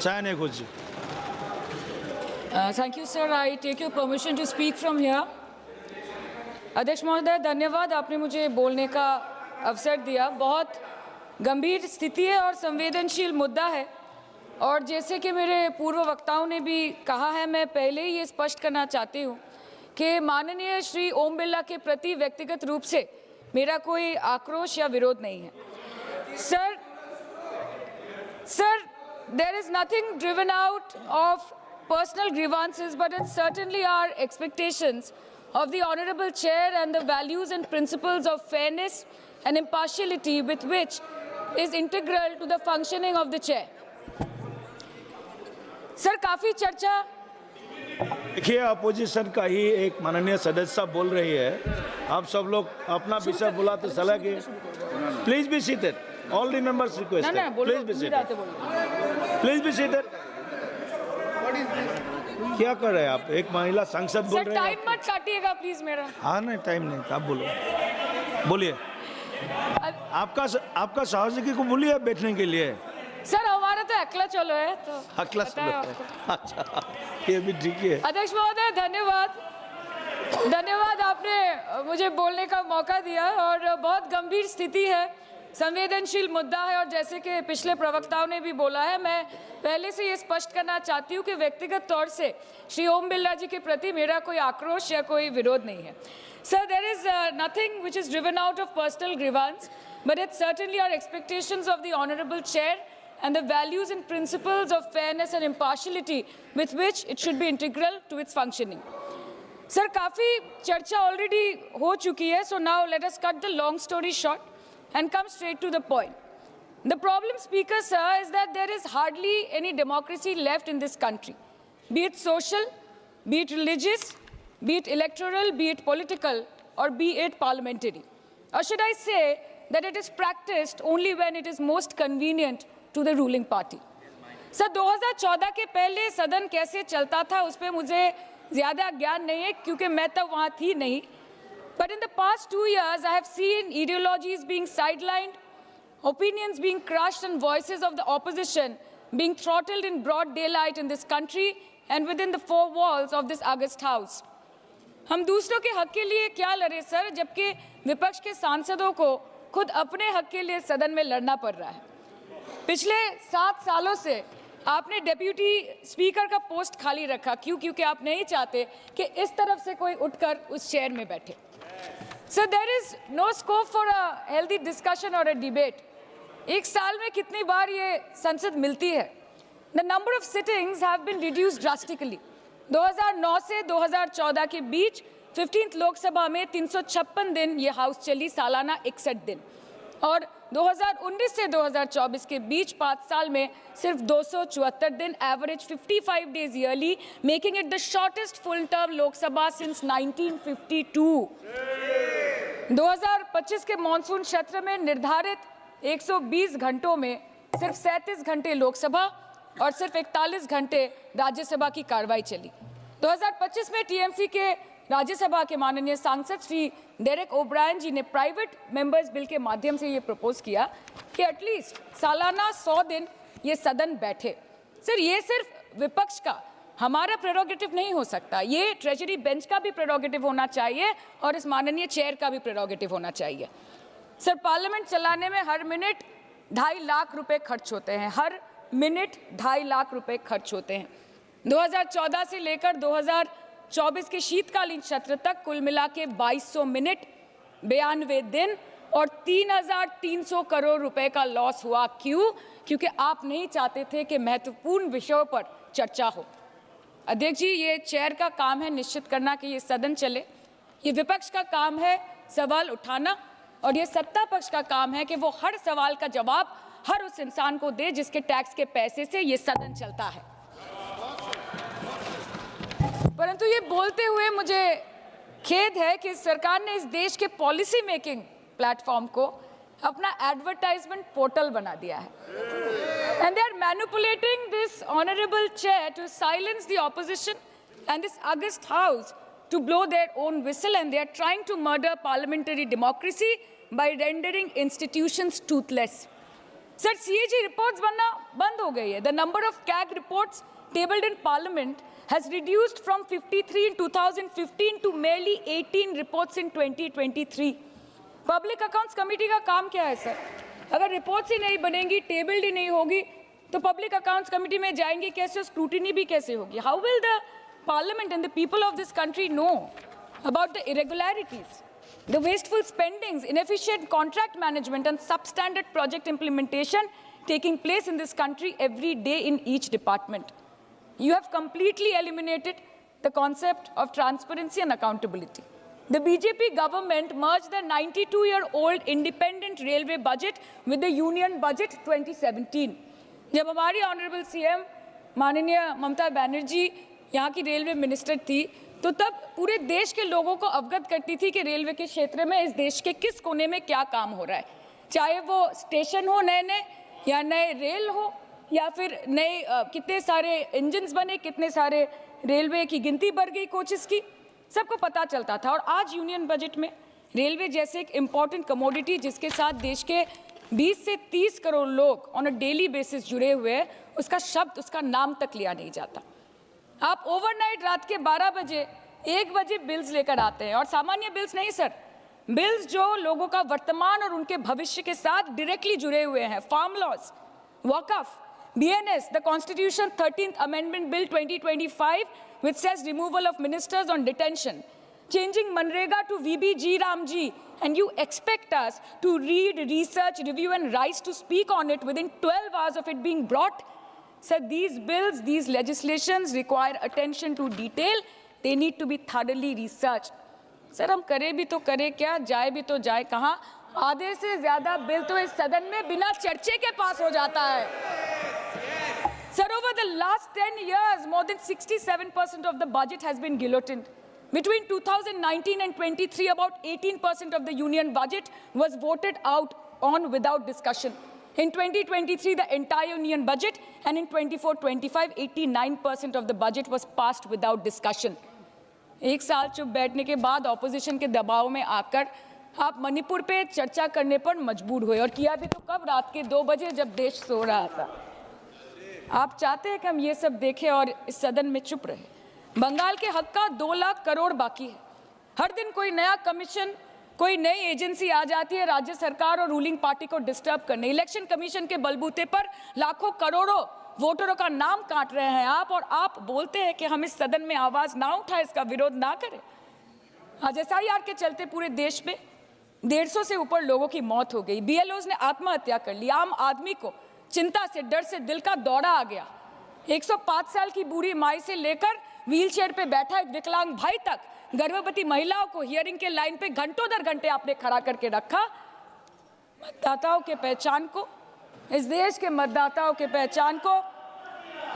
चाय नहीं खुद Thank you, sir. I take your permission to speak from here. अध्यक्ष महोदय, धन्यवाद, आपने मुझे बोलने का अवसर दिया। बहुत गंभीर स्थिति है और संवेदनशील मुद्दा है, और जैसे कि मेरे पूर्व वक्ताओं ने भी कहा है, मैं पहले ही ये स्पष्ट करना चाहती हूँ कि माननीय श्री ओम बिरला के प्रति व्यक्तिगत रूप से मेरा कोई आक्रोश या विरोध नहीं है। Sir, there is nothing driven out of personal grievances, but it's certainly our expectations of the Honorable Chair and the values and principles of fairness and impartiality with which is integral to the functioning of the Chair. Sir, काफ़ी चर्चा। देखिए, opposition का ही एक माननीय सदस्य बोल रही है, आप सब लोग अपना विषय बुलाते चला कि please be seated, all the members request, please be seated, please be seated. क्या कर रहे हैं आप? एक महिला सांसद बोल रहे हैं। टाइम मत काटिएगा प्लीज मेरा। हाँ, नहीं टाइम नहीं, आप बोलो, बोलिए। आपका सहयोगी को बोलिए बैठने के लिए। सर, हमारा तो अकेला चलो है, तो अकेला चलो है। अच्छा, ये भी ठीक है। अध्यक्ष महोदय, धन्यवाद, आपने मुझे बोलने का मौका दिया। और बहुत गंभीर स्थिति है, संवेदनशील मुद्दा है, और जैसे कि पिछले प्रवक्ताओं ने भी बोला है, मैं पहले से ये स्पष्ट करना चाहती हूँ कि व्यक्तिगत तौर से श्री ओम बिरला जी के प्रति मेरा कोई आक्रोश या कोई विरोध नहीं है। Sir, there is nothing which is driven out of personal grievance, but it's certainly our expectations of the honourable chair and the values and principles of fairness and impartiality with which it should be integral to its functioning. Sir, काफ़ी चर्चा already हो चुकी है, so now let us cut the long story short and come straight to the point. The problem, Speaker, sir, is that there is hardly any democracy left in this country, be it social, be it religious, be it electoral, be it political, or be it parliamentary. Or should I say that it is practiced only when it is most convenient to the ruling party. Sir, 2014 के पहले सदन कैसे चलता था उस पर मुझे ज़्यादा ज्ञान नहीं है, क्योंकि मैं तब वहाँ थी नहीं। But in the past 2 years, I have seen ideologies being sidelined, opinions being crushed, and voices of the opposition being throttled in broad daylight in this country and within the four walls of this august house. हम दूसरों के हक के लिए क्या लड़े sir, जबकि विपक्ष के सांसदों को खुद अपने हक के लिए सदन में लड़ना पड़ रहा है। पिछले 7 सालों से आपने डेप्यूटी स्पीकर का पोस्ट खाली रखा। क्यों? क्योंकि आप नहीं चाहते कि इस तरफ से कोई उठकर उस चेयर में बैठे। So there is no scope for a healthy discussion और अ डिबेट। एक साल में कितनी बार ये संसद मिलती है? The number of sittings have been reduced drastically. 2009 से 2014 के बीच 15th लोकसभा में 356 दिन ये हाउस चली, सालाना 61 दिन, और 2019 से 2024 के बीच 5 साल में सिर्फ 274 दिन, average 55 days yearly, making it the shortest full term Lok Sabha since 1952। 2025 के मॉनसून सत्र में निर्धारित 120 घंटों में सिर्फ 37 घंटे लोकसभा और सिर्फ 41 घंटे राज्यसभा की कार्रवाई चली। 2025 में टीएमसी के राज्यसभा के माननीय सांसद श्री डेरेक ओब्रायन जी ने प्राइवेट मेंबर्स बिल के माध्यम से ये प्रपोज किया कि एटलीस्ट सालाना 100 दिन ये सदन बैठे। सर, ये सिर्फ विपक्ष का, हमारा प्रेरोगेटिव नहीं हो सकता, ये ट्रेजरी बेंच का भी प्रेरोगेटिव होना चाहिए और इस माननीय चेयर का भी प्रेरोगेटिव होना चाहिए। सर, पार्लियामेंट चलाने में हर मिनट 2.5 लाख रुपए खर्च होते हैं, हर मिनट 2.5 लाख रुपए खर्च होते हैं। 2014 से लेकर 2024 के शीतकालीन सत्र तक कुल मिला के 2200 मिनट, 92 दिन और 3,300 करोड़ रुपए का लॉस हुआ। क्यों? क्योंकि आप नहीं चाहते थे कि महत्वपूर्ण विषयों पर चर्चा हो। अध्यक्ष जी, ये चेयर का काम है निश्चित करना कि ये सदन चले, ये विपक्ष का काम है सवाल उठाना, और ये सत्ता पक्ष का काम है कि वो हर सवाल का जवाब हर उस इंसान को दे जिसके टैक्स के पैसे से ये सदन चलता है। परंतु ये बोलते हुए मुझे खेद है कि सरकार ने इस देश के पॉलिसी मेकिंग प्लेटफॉर्म को अपना एडवर्टाइजमेंट पोर्टल बना दिया है, and they are manipulating this honourable chair to silence the opposition and this august house to blow their own whistle, and they are trying to murder parliamentary democracy by rendering institutions toothless. Sir CAG reports बनना बंद हो गई है. The number of CAG reports tabled in parliament has reduced from 53 in 2015 to merely 18 reports in 2023. Public accounts committee का काम क्या है sir? अगर रिपोर्ट्स ही नहीं बनेंगी, टेबल्ड ही नहीं होगी, तो पब्लिक अकाउंट्स कमेटी में जाएंगे कैसे, स्क्रूटिनी भी कैसे होगी? How will the parliament and the people of this country know about the irregularities, the wasteful spendings, inefficient contract management and substandard project implementation taking place in this country every day in each department? You have completely eliminated the concept of transparency and accountability. The BJP government merged the 92-year-old independent railway budget with the union budget 2017. जब हमारी honourable CM माननीय ममता बनर्जी यहाँ की railway minister थी, तो तब पूरे देश के लोगों को अवगत करती थी कि रेलवे के क्षेत्र में इस देश के किस कोने में क्या काम हो रहा है, चाहे वो स्टेशन हो नए नए या नए रेल हो या फिर नए कितने सारे इंजन्स बने, कितने सारे रेलवे की गिनती बढ़ गई, कोचेस की, सबको पता चलता था. और आज यूनियन बजट में रेलवे जैसे एक इम्पॉर्टेंट कमोडिटी जिसके साथ देश के 20 से 30 करोड़ लोग ऑन अ डेली बेसिस जुड़े हुए हैं, उसका शब्द, उसका नाम तक लिया नहीं जाता. आप ओवरनाइट रात के 12 बजे 1 बजे बिल्स लेकर आते हैं, और सामान्य बिल्स नहीं सर, बिल्स जो लोगों का वर्तमान और उनके भविष्य के साथ डायरेक्टली जुड़े हुए हैं. फार्म लॉज, वक़्फ़, BNS, the Constitution 13th Amendment Bill 2025, which says removal of ministers on detention, changing Manrega to VBG Ramji, and you expect us to read, research, review and rise to speak on it within 12 hours of it being brought? Sir, these bills, these legislations require attention to detail. They need to be thoroughly researched. Sir, हम करें भी तो करें क्या, जाए भी तो जाए कहाँ? आधे से ज़्यादा बिल तो इस सदन में बिना चर्चे के पास हो जाता है. Sir, over the last 10 years, more than 67% of the budget has been guillotined. Between 2019 and 23, about 18% of the union budget was voted out on without discussion. In 2023, the entire union budget, and in 24-25, 89% of the budget was passed without discussion. एक साल चुप बैठने के बाद opposition के दबाव में आकर आप मणिपुर पे चर्चा करने पर मजबूर हुए, और किया भी तो कब, रात के 2 बजे जब देश सो रहा था. आप चाहते हैं कि हम ये सब देखें और इस सदन में चुप रहे. बंगाल के हक का 2 लाख करोड़ बाकी है. हर दिन कोई नया कमीशन, कोई नई एजेंसी आ जाती है राज्य सरकार और रूलिंग पार्टी को डिस्टर्ब करने. इलेक्शन कमीशन के बलबूते पर लाखों करोड़ों वोटरों का नाम काट रहे हैं आप, और आप बोलते हैं कि हम इस सदन में आवाज ना उठाएं, इसका विरोध ना करें. आज SIR के चलते पूरे देश में 150 से ऊपर लोगों की मौत हो गई. BLOs ने आत्महत्या कर ली. आम आदमी को चिंता से, डर से दिल का दौरा आ गया. 105 साल की बूढ़ी माई से लेकर व्हीलचेयर पे बैठा एक विकलांग भाई तक, गर्भवती महिलाओं को हियरिंग के लाइन पे घंटों दर घंटे आपने खड़ा करके रखा. मतदाताओं के पहचान को, इस देश के मतदाताओं के पहचान को,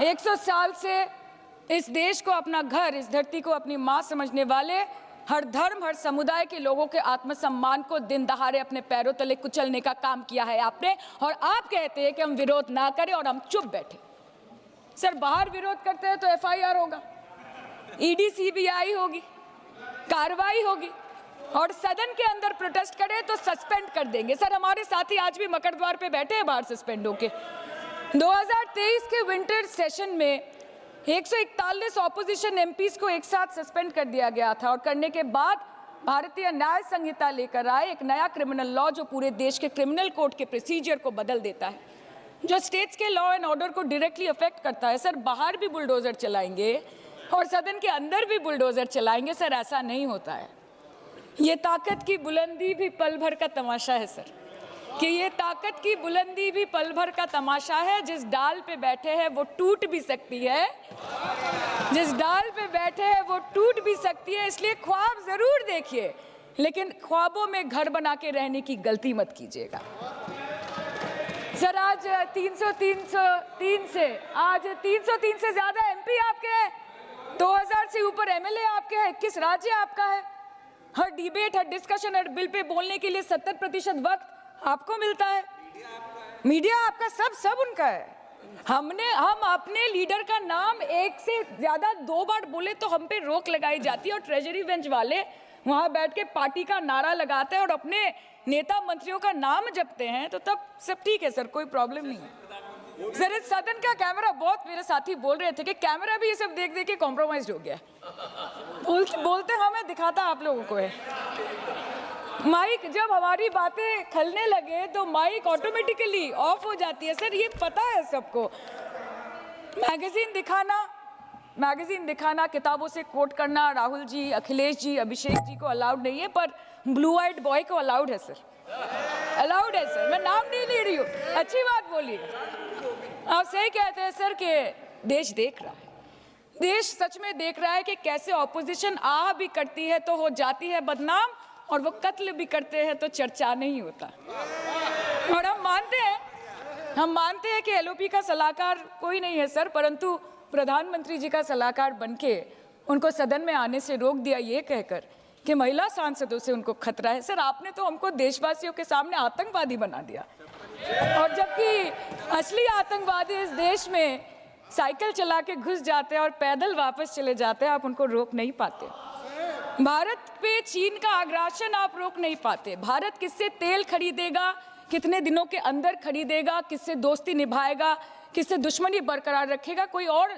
100 साल से इस देश को अपना घर, इस धरती को अपनी माँ समझने वाले हर धर्म, हर समुदाय के लोगों के आत्मसम्मान को दिन दहाड़े अपने पैरों तले कुचलने का काम किया है आपने. और आप कहते हैं कि हम विरोध ना करें और हम चुप बैठे. सर, बाहर विरोध करते हैं तो FIR होगा, ED CBI होगी, कार्रवाई होगी, और सदन के अंदर प्रोटेस्ट करें तो सस्पेंड कर देंगे. सर, हमारे साथी आज भी मकर द्वार पे बैठे हैं बाहर सस्पेंड होके. 2023 के विंटर सेशन में 141 ऑपोजिशन MPs को एक साथ सस्पेंड कर दिया गया था, और करने के बाद भारतीय न्याय संहिता लेकर आए एक नया क्रिमिनल लॉ जो पूरे देश के क्रिमिनल कोड के प्रोसीजर को बदल देता है, जो स्टेट्स के लॉ एंड ऑर्डर को डायरेक्टली अफेक्ट करता है. सर, बाहर भी बुलडोजर चलाएंगे और सदन के अंदर भी बुलडोजर चलाएंगे. सर, ऐसा नहीं होता है. ये ताकत की बुलंदी भी पल भर का तमाशा है सर, कि ये ताकत की बुलंदी भी पल भर का तमाशा है. जिस डाल पे बैठे हैं वो टूट भी सकती है, जिस डाल पे बैठे हैं वो टूट भी सकती है. इसलिए ख्वाब जरूर देखिए, लेकिन ख्वाबों में घर बना के रहने की गलती मत कीजिएगा. सर, आज 303 से आज 303 से ज्यादा MP आपके हैं, 2000 से ऊपर MLA आपके हैं, 21 राज्य आपका है. हर डिबेट, हर डिस्कशन, हर बिल पे बोलने के लिए 70% वक्त आपको मिलता है. मीडिया आपका, सब उनका है. हम अपने लीडर का नाम एक से ज्यादा 2 बार बोले तो हम पे रोक लगाई जाती है, और ट्रेजरी बेंच वाले वहाँ बैठ के पार्टी का नारा लगाते हैं और अपने नेता मंत्रियों का नाम जपते हैं, तो तब सब ठीक है सर, कोई प्रॉब्लम नहीं है सर। इस सदन का कैमरा, बहुत मेरे साथी बोल रहे थे कि कैमरा भी ये सब देख देख के कॉम्प्रोमाइज हो गया। बोलते हमें दिखाता आप लोगों को है। माइक जब हमारी बातें खलने लगे तो माइक ऑटोमेटिकली ऑफ हो जाती है सर, ये पता है सबको। मैगजीन दिखाना, किताबों से कोट करना राहुल जी, अखिलेश जी, अभिषेक जी को अलाउड नहीं है, पर ब्लू आइड बॉय को अलाउड है सर, अलाउड है सर। मैं नाम नहीं ले रही हूँ, अच्छी बात बोलिए। आप सही कहते हैं सर कि देश देख रहा है, देश सच में देख रहा है कि कैसे ऑपोजिशन आ भी करती है तो हो जाती है बदनाम, और वो कत्ल भी करते हैं तो चर्चा नहीं होता। और हम मानते हैं कि एलओपी का सलाहकार कोई नहीं है सर, परंतु प्रधानमंत्री जी का सलाहकार बनके उनको सदन में आने से रोक दिया ये कहकर कि महिला सांसदों से उनको खतरा है। सर आपने तो हमको देशवासियों के सामने आतंकवादी बना दिया, और जबकि असली आतंकवादी इस देश में साइकिल चला के घुस जाते हैं और पैदल वापस चले जाते हैं, आप उनको रोक नहीं पाते। भारत पे चीन का आग्रासन आप रोक नहीं पाते। भारत किससे तेल खरीदेगा, कितने दिनों के अंदर खरीदेगा, किससे दोस्ती निभाएगा, किससे दुश्मनी बरकरार रखेगा, कोई और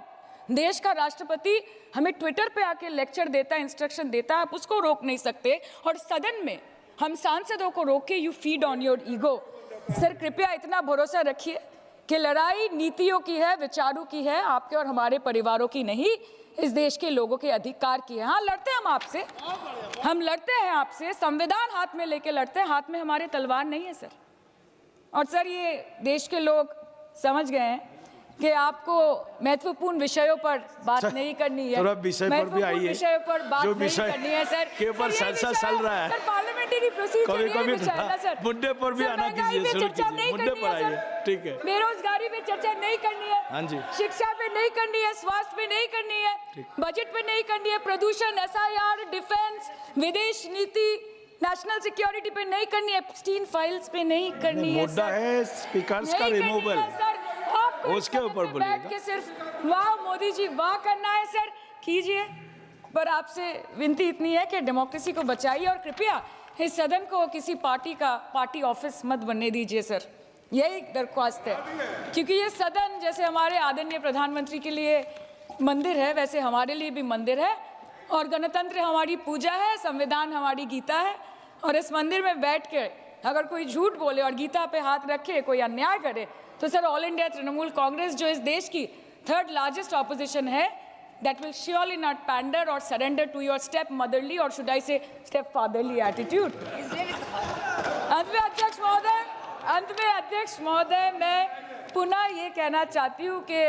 देश का राष्ट्रपति हमें ट्विटर पे आके लेक्चर देता है, इंस्ट्रक्शन देता है, आप उसको रोक नहीं सकते। और सदन में हम सांसदों को रोके, you feed on your ego. Sir कृपया इतना भरोसा रखिए कि लड़ाई नीतियों की है, विचारों की है, आपके और हमारे परिवारों की नहीं, इस देश के लोगों के अधिकार की है। हाँ लड़ते हैं हम आपसे, हम लड़ते हैं आपसे, संविधान हाथ में लेके लड़ते हैं, हाथ में हमारे तलवार नहीं है सर। और सर ये देश के लोग समझ गए हैं कि आपको महत्वपूर्ण विषयों पर बात नहीं करनी है, महत्वपूर्ण विषयों पर बात नहीं करनी है सर, के ऊपर चर्चा चल रहा है सर, पार्लियामेंट्री प्रोसीजर ये विषय है सर, मुद्दे पर भी आना कीजिए, चर्चा नहीं मुद्दे करनी पर है आइए, सर, ठीक है। बेरोजगारी पे चर्चा नहीं करनी है, हाँ जी, शिक्षा पे नहीं करनी है, स्वास्थ्य पे नहीं करनी है, बजट पे नहीं करनी है, प्रदूषण, एसआईआर, डिफेंस, विदेश नीति, नेशनल सिक्योरिटी पे नहीं करनी है, एप्स्टीन फाइल्स पे नहीं करनी है। मुद्दा है स्पीकर्स का रिमूवल, उसके ऊपर बैठ के सिर्फ वाह मोदी जी वाह करना है सर, कीजिए। पर आपसे विनती इतनी है कि डेमोक्रेसी को बचाइए और कृपया इस सदन को किसी पार्टी का पार्टी ऑफिस मत बनने दीजिए सर, यही दरख्वास्त है। क्योंकि ये सदन जैसे हमारे आदरणीय प्रधानमंत्री के लिए मंदिर है, वैसे हमारे लिए भी मंदिर है, और गणतंत्र हमारी पूजा है, संविधान हमारी गीता है। और इस मंदिर में बैठ के अगर कोई झूठ बोले और गीता पे हाथ रखे, कोई अन्याय करे, तो sir all India Trinamool Congress जो इस देश की थर्ड लार्जेस्ट ऑपोजिशन है, that will surely not pander or surrender to your step motherly or should I say step fatherly attitude। अंत में अध्यक्ष महोदय मैं पुनः ये कहना चाहती हूँ कि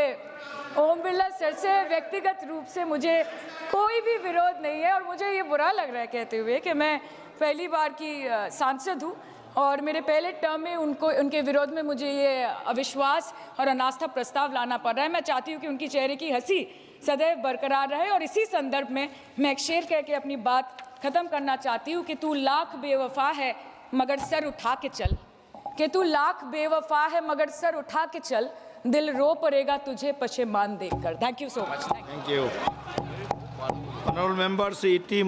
ओम बिरला सर से व्यक्तिगत रूप से मुझे कोई भी विरोध नहीं है, और मुझे ये बुरा लग रहा है कहते हुए कि मैं पहली बार की सांसद हूँ और मेरे पहले टर्म में उनके विरोध में मुझे ये अविश्वास और अनास्था प्रस्ताव लाना पड़ रहा है। मैं चाहती हूँ कि उनकी चेहरे की हंसी सदैव बरकरार रहे, और इसी संदर्भ में मैं एक शेर कह के अपनी बात खत्म करना चाहती हूँ कि तू लाख बेवफा है मगर सर उठा के चल, कि तू लाख बेवफा है मगर सर उठा के चल, दिल रो पड़ेगा तुझे पशेमान देखकर। Thank you so much. Thank you. Honourable members, ET